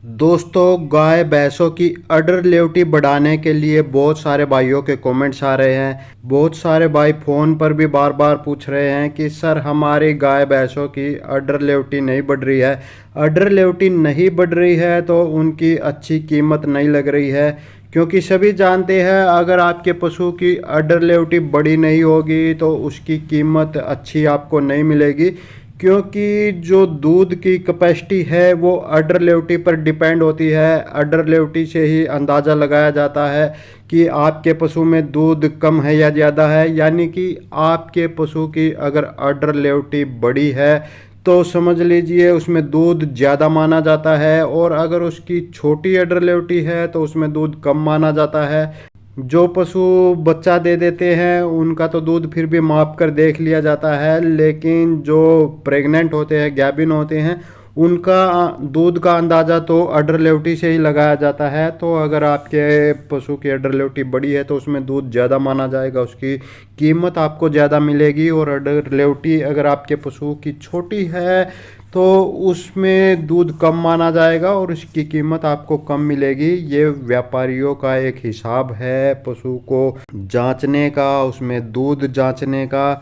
दोस्तों, गाय भैंसों की अडर लेवटी बढ़ाने के लिए बहुत सारे भाइयों के कमेंट्स आ रहे हैं। बहुत सारे भाई फ़ोन पर भी बार बार पूछ रहे हैं कि सर हमारी गाय भैंसों की अडर लेवटी नहीं बढ़ रही है। अडर लेवटी नहीं बढ़ रही है तो उनकी अच्छी कीमत नहीं लग रही है, क्योंकि सभी जानते हैं अगर आपके पशु की अडर लेवटी बड़ी नहीं होगी तो उसकी कीमत अच्छी आपको नहीं मिलेगी, क्योंकि जो दूध की कैपेसिटी है वो अडर लेवटी पर डिपेंड होती है। अडर लेवटी से ही अंदाज़ा लगाया जाता है कि आपके पशु में दूध कम है या ज़्यादा है। यानी कि आपके पशु की अगर अडर लेवटी बड़ी है तो समझ लीजिए उसमें दूध ज़्यादा माना जाता है, और अगर उसकी छोटी अडर लेवटी है तो उसमें दूध कम माना जाता है। जो पशु बच्चा दे देते हैं उनका तो दूध फिर भी माप कर देख लिया जाता है, लेकिन जो प्रेग्नेंट होते हैं, गैबिन होते हैं, उनका दूध का अंदाज़ा तो अडर लेवटी से ही लगाया जाता है। तो अगर आपके पशु की अडर लेवटी बड़ी है तो उसमें दूध ज़्यादा माना जाएगा, उसकी कीमत आपको ज़्यादा मिलेगी। और अडर लेवटी अगर आपके पशु की छोटी है तो उसमें दूध कम माना जाएगा और उसकी कीमत आपको कम मिलेगी। ये व्यापारियों का एक हिसाब है पशु को जांचने का, उसमें दूध जांचने का।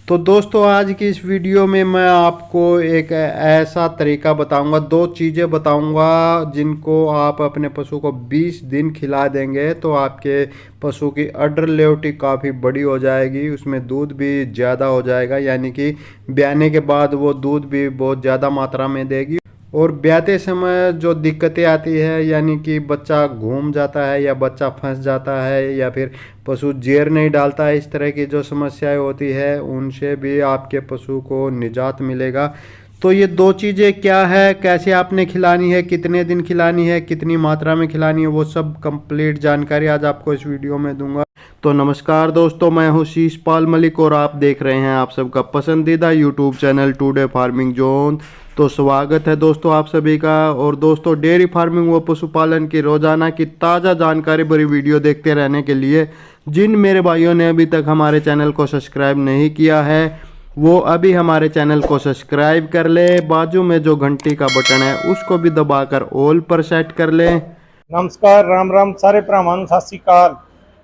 तो दोस्तों, आज की इस वीडियो में मैं आपको एक ऐसा तरीका बताऊंगा, दो चीज़ें बताऊंगा जिनको आप अपने पशु को 20 दिन खिला देंगे तो आपके पशु की अडर लेवटी काफ़ी बड़ी हो जाएगी, उसमें दूध भी ज़्यादा हो जाएगा। यानी कि ब्याने के बाद वो दूध भी बहुत ज़्यादा मात्रा में देगी। और ब्याते समय जो दिक्कतें आती है, यानी कि बच्चा घूम जाता है या बच्चा फंस जाता है या फिर पशु जेर नहीं डालता है, इस तरह की जो समस्याएं होती है उनसे भी आपके पशु को निजात मिलेगा। तो ये दो चीज़ें क्या है, कैसे आपने खिलानी है, कितने दिन खिलानी है, कितनी मात्रा में खिलानी है, वो सब कंप्लीट जानकारी आज आपको इस वीडियो में दूंगा। तो नमस्कार दोस्तों, मैं हूं शीशपाल मलिक और आप देख रहे हैं आप सबका पसंदीदा YouTube channel today farming zone. तो स्वागत है दोस्तों आप सभी का। और दोस्तों, डेयरी फार्मिंग व पशुपालन की रोजाना की ताज़ा जानकारी भरी वीडियो देखते रहने के लिए जिन मेरे भाइयों ने अभी तक हमारे चैनल को सब्सक्राइब नहीं किया है वो अभी हमारे चैनल को सब्सक्राइब कर ले। बाजू में जो घंटी का बटन है उसको भी दबाकर ऑल पर सेट कर ले। नमस्कार, राम राम सारे भरावां ਨੂੰ ਸਤਿ ਸ਼੍ਰੀ ਅਕਾਲ।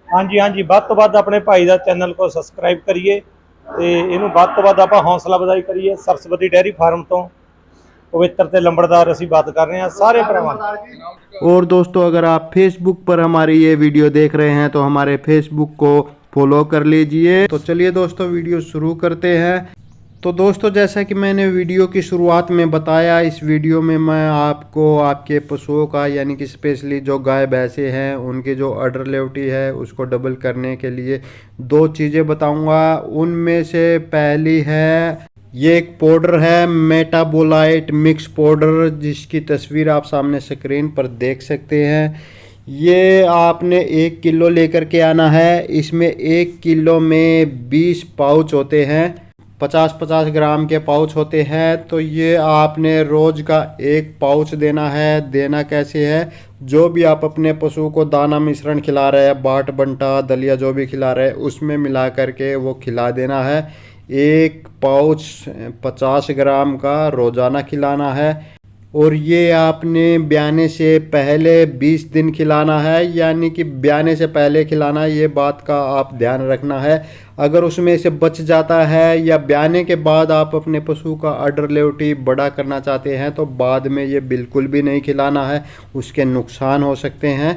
ਹਾਂਜੀ ਵੱਧ ਤੋਂ ਵੱਧ ਆਪਣੇ ਭਾਈ ਦਾ ਚੈਨਲ को ਸਬਸਕ੍ਰਾਈਬ ਕਰੀਏ ਤੇ ਇਹਨੂੰ ਵੱਧ ਤੋਂ ਵੱਧ ਆਪਾਂ ਹੌਸਲਾ ਵਧਾਈ ਕਰੀਏ। ਸਰਸਵਤੀ ਡੇਅਰੀ ਫਾਰਮ ਤੋਂ पवित्र ते लंबड़दार ਅਸੀਂ बात कर रहे हैं सारे भरावां। और दोस्तों, अगर आप फेसबुक पर हमारी ये वीडियो देख रहे हैं तो हमारे फेसबुक को फॉलो कर लीजिए। तो चलिए दोस्तों, वीडियो शुरू करते हैं। तो दोस्तों, जैसा कि मैंने वीडियो की शुरुआत में बताया, इस वीडियो में मैं आपको आपके पशुओं का, यानी कि स्पेशली जो गाय भैंसे हैं उनकी जो अडर लेवटी है उसको डबल करने के लिए दो चीज़ें बताऊंगा। उनमें से पहली है, ये एक पाउडर है मेटाबोलाइट मिक्स पाउडर, जिसकी तस्वीर आप सामने स्क्रीन पर देख सकते हैं। ये आपने 1 किलो लेकर के आना है। इसमें 1 किलो में 20 पाउच होते हैं, 50-50 ग्राम के पाउच होते हैं। तो ये आपने रोज़ का 1 पाउच देना है। देना कैसे है, जो भी आप अपने पशु को दाना मिश्रण खिला रहे हैं, बाट बंटा दलिया जो भी खिला रहे हैं उसमें मिला करके वो खिला देना है। 1 पाउच 50 ग्राम का रोज़ाना खिलाना है। और ये आपने ब्याने से पहले 20 दिन खिलाना है, यानी कि ब्याने से पहले खिलाना है। ये बात का आप ध्यान रखना है। अगर उसमें से बच जाता है या ब्याने के बाद आप अपने पशु का अडर लेवटी बड़ा करना चाहते हैं तो बाद में ये बिल्कुल भी नहीं खिलाना है, उसके नुकसान हो सकते हैं।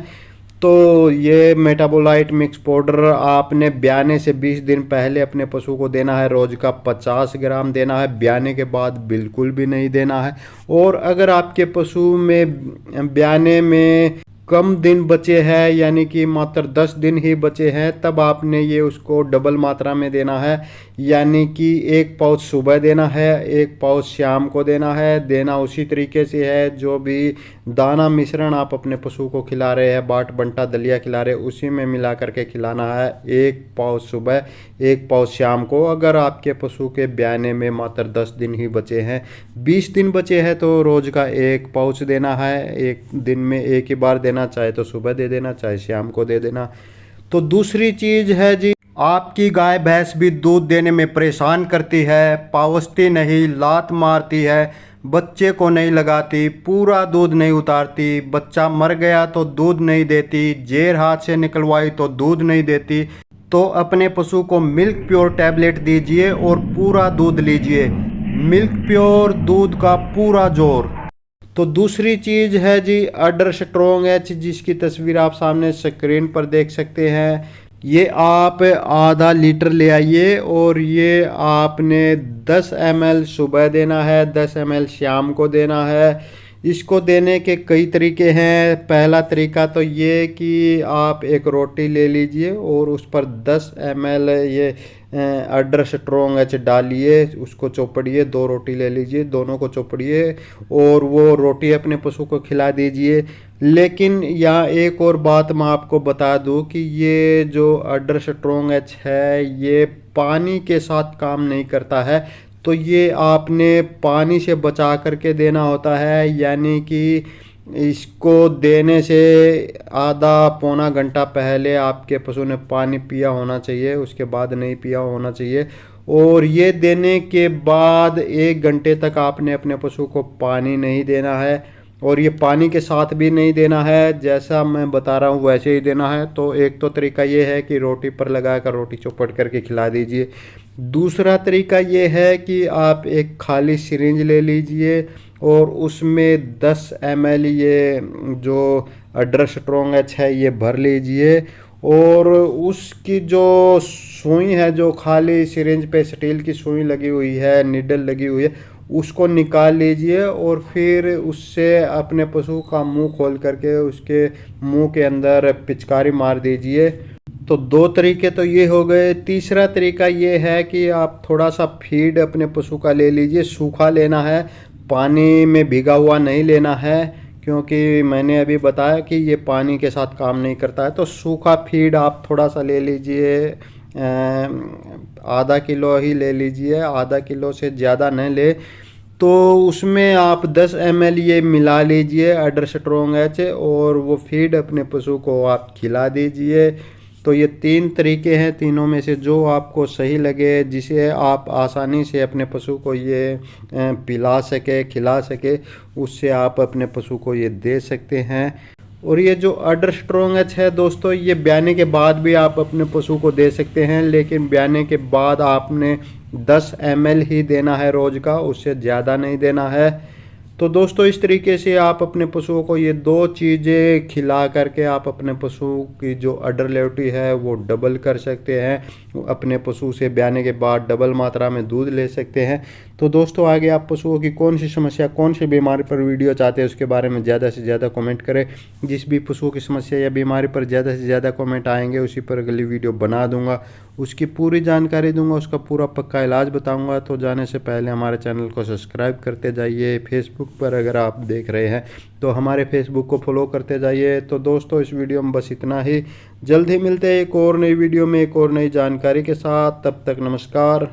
तो ये मेटाबोलाइट मिक्स पाउडर आपने ब्याने से 20 दिन पहले अपने पशु को देना है। रोज़ का 50 ग्राम देना है, ब्याने के बाद बिल्कुल भी नहीं देना है। और अगर आपके पशु में ब्याने में कम दिन बचे हैं, यानी कि मात्र 10 दिन ही बचे हैं, तब आपने ये उसको डबल मात्रा में देना है। यानी कि 1 पाउच सुबह देना है, 1 पाउच शाम को देना है। देना उसी तरीके से है जो भी दाना मिश्रण आप अपने पशु को खिला रहे हैं, बाट बंटा दलिया खिला रहे हैं, उसी में मिला करके खिलाना है। 1 पाउच सुबह, 1 पाउच शाम को। अगर आपके पशु के ब्याने में मात्र 10 दिन ही बचे हैं, 20 दिन बचे हैं, तो रोज़ का 1 पाउच देना है। एक दिन में एक ही बार देना, चाहे तो सुबह दे देना, चाहे शाम को दे देना। तो दूसरी चीज़ है जी, आपकी गाय भैंस भी दूध देने में परेशान करती है, पावसती नहीं, लात मारती है, बच्चे को नहीं लगाती, पूरा दूध नहीं उतारती, बच्चा मर गया तो दूध नहीं देती, जेर हाथ से निकलवाई तो दूध नहीं देती। तो अपने पशु को मिल्क प्योर टैबलेट दीजिए और पूरा दूध लीजिए। मिल्क प्योर, दूध का पूरा जोर। तो दूसरी चीज़ है जी अडर स्ट्रोंग एच, जिसकी तस्वीर आप सामने स्क्रीन पर देख सकते हैं। ये आप आधा लीटर ले आइए और ये आपने 10 ml सुबह देना है, 10 ml शाम को देना है। इसको देने के कई तरीके हैं। पहला तरीका तो ये कि आप एक रोटी ले लीजिए और उस पर 10 ml ये अडर स्ट्रोंग एच डालिए, उसको चौपड़िए। 2 रोटी ले लीजिए, दोनों को चौपड़िए और वो रोटी अपने पशु को खिला दीजिए। लेकिन यहाँ एक और बात मैं आपको बता दूं कि ये जो अडर स्ट्रोंग एच है ये पानी के साथ काम नहीं करता है। तो ये आपने पानी से बचा करके देना होता है, यानी कि इसको देने से आधा पौना घंटा पहले आपके पशु ने पानी पिया होना चाहिए, उसके बाद नहीं पिया होना चाहिए। और ये देने के बाद 1 घंटे तक आपने अपने पशु को पानी नहीं देना है और ये पानी के साथ भी नहीं देना है, जैसा मैं बता रहा हूँ वैसे ही देना है। तो एक तो तरीका ये है कि रोटी पर लगाकर रोटी चौपड़ करके खिला दीजिए। दूसरा तरीका ये है कि आप एक खाली सिरिंज ले लीजिए और उसमें 10 ml ये जो अडर स्ट्रोंग एच है ये भर लीजिए और उसकी जो सुई है, जो खाली सिरिंज पे स्टील की सुई लगी हुई है, निडल लगी हुई है, उसको निकाल लीजिए और फिर उससे अपने पशु का मुंह खोल करके उसके मुंह के अंदर पिचकारी मार दीजिए। तो 2 तरीके तो ये हो गए। तीसरा तरीका ये है कि आप थोड़ा सा फीड अपने पशु का ले लीजिए। सूखा लेना है, पानी में भीगा हुआ नहीं लेना है, क्योंकि मैंने अभी बताया कि ये पानी के साथ काम नहीं करता है। तो सूखा फीड आप थोड़ा सा ले लीजिए, आधा किलो ही ले लीजिए, आधा किलो से ज़्यादा न ले। तो उसमें आप 10 ml ये मिला लीजिए अडर स्ट्रोंग एच और वो फीड अपने पशु को आप खिला दीजिए। तो ये 3 तरीके हैं, तीनों में से जो आपको सही लगे, जिसे आप आसानी से अपने पशु को ये पिला सके, खिला सके, उससे आप अपने पशु को ये दे सकते हैं। और ये जो अडर स्ट्रोंग एच है दोस्तों, ये ब्याने के बाद भी आप अपने पशु को दे सकते हैं, लेकिन ब्याने के बाद आपने 10 ml ही देना है रोज़ का, उससे ज़्यादा नहीं देना है। तो दोस्तों इस तरीके से आप अपने पशुओं को ये 2 चीज़ें खिला करके आप अपने पशु की जो अडर लेवटी है वो डबल कर सकते हैं। अपने पशु से ब्याने के बाद डबल मात्रा में दूध ले सकते हैं। तो दोस्तों आगे आप पशुओं की कौन सी समस्या, कौन सी बीमारी पर वीडियो चाहते हैं उसके बारे में ज़्यादा से ज़्यादा कमेंट करें। जिस भी पशुओं की समस्या या बीमारी पर ज़्यादा से ज़्यादा कमेंट आएंगे उसी पर अगली वीडियो बना दूंगा, उसकी पूरी जानकारी दूंगा, उसका पूरा पक्का इलाज बताऊंगा। तो जाने से पहले हमारे चैनल को सब्सक्राइब करते जाइए। फेसबुक पर अगर आप देख रहे हैं तो हमारे फेसबुक को फॉलो करते जाइए। तो दोस्तों इस वीडियो में बस इतना ही। जल्द ही मिलते हैं एक और नई वीडियो में एक और नई जानकारी के साथ। तब तक नमस्कार।